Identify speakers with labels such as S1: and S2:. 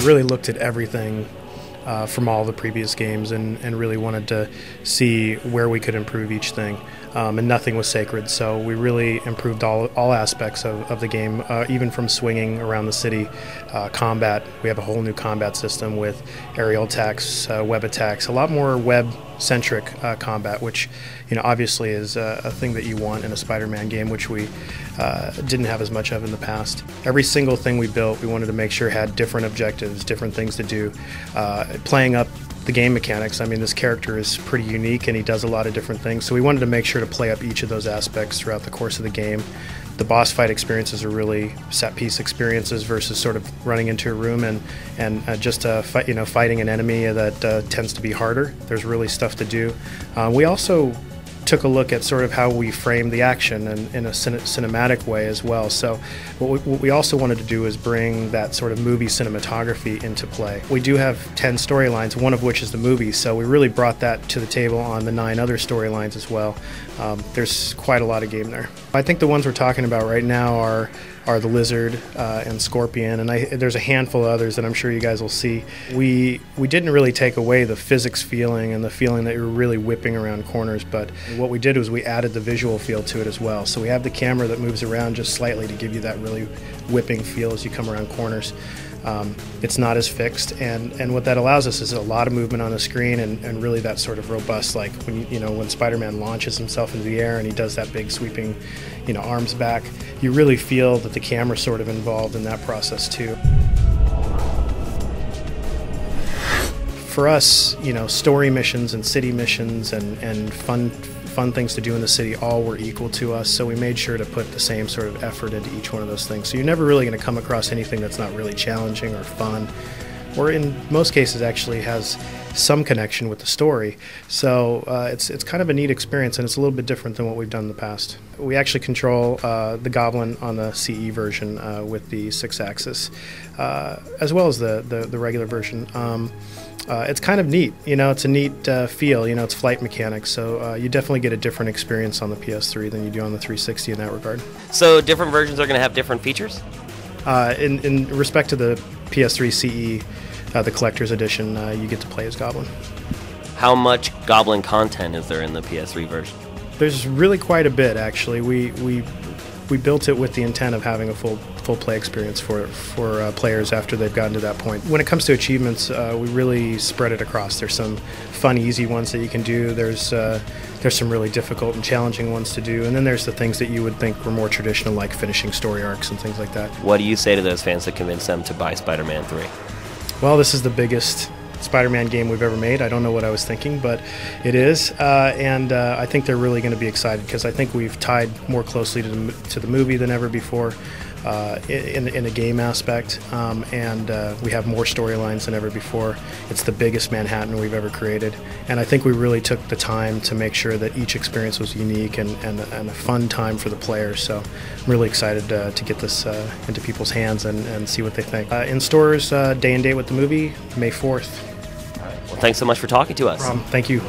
S1: really looked at everything from all the previous games and really wanted to see where we could improve each thing. And nothing was sacred, so we really improved all aspects of the game, even from swinging around the city, combat. We have a whole new combat system with aerial attacks, web attacks, a lot more web-centric combat, which obviously is a thing that you want in a Spider-Man game, which we didn't have as much of in the past. Every single thing we built, we wanted to make sure had different objectives, different things to do, playing up the game mechanics. I mean, this character is pretty unique and he does a lot of different things, so we wanted to make sure to play up each of those aspects throughout the course of the game. The boss fight experiences are really set-piece experiences versus sort of running into a room and just fighting an enemy that tends to be harder. There's really stuff to do. We also took a look at sort of how we frame the action in a cinematic way as well. So what we also wanted to do is bring that sort of movie cinematography into play. We do have 10 storylines, one of which is the movie, so we really brought that to the table on the 9 other storylines as well. There's quite a lot of game there. I think the ones we're talking about right now are the Lizard and Scorpion, and there's a handful of others that I'm sure you guys will see. We didn't really take away the physics feeling and the feeling that you're really whipping around corners, but what we did was we added the visual feel to it as well. So we have the camera that moves around just slightly to give you that really whipping feel as you come around corners. It's not as fixed, and what that allows us is a lot of movement on the screen and really that sort of robust, like when Spider-Man launches himself into the air and he does that big sweeping arms back, you really feel that the camera's sort of involved in that process too. For us, story missions and city missions and fun things to do in the city all were equal to us, so we made sure to put the same sort of effort into each one of those things. So you're never really going to come across anything that's not really challenging or fun, or in most cases actually has some connection with the story. So it's kind of a neat experience, and it's a little bit different than what we've done in the past. We actually control the Goblin on the CE version with the 6-axis, as well as the regular version. It's kind of neat, it's a neat feel, it's flight mechanics, so you definitely get a different experience on the PS3 than you do on the 360 in that regard.
S2: So different versions are going to have different features?
S1: In respect to the PS3 CE, the Collector's Edition, you get to play as Goblin.
S2: How much Goblin content is there in the PS3 version?
S1: There's really quite a bit, actually. We built it with the intent of having a full play experience for players after they've gotten to that point. When it comes to achievements, we really spread it across. There's some fun, easy ones that you can do. There's some really difficult and challenging ones to do, and then there's the things that you would think were more traditional, like finishing story arcs and things like that.
S2: What do you say to those fans to convince them to buy Spider-Man 3?
S1: Well, this is the biggest Spider-Man game we've ever made. I don't know what I was thinking, but it is, and I think they're really going to be excited because I think we've tied more closely to the movie than ever before in a game aspect, and we have more storylines than ever before. It's the biggest Manhattan we've ever created, and I think we really took the time to make sure that each experience was unique and a fun time for the players. So I'm really excited to get this into people's hands and see what they think. In stores, day and date with the movie, May 4th.
S2: Well, thanks so much for talking to us.
S1: Thank you.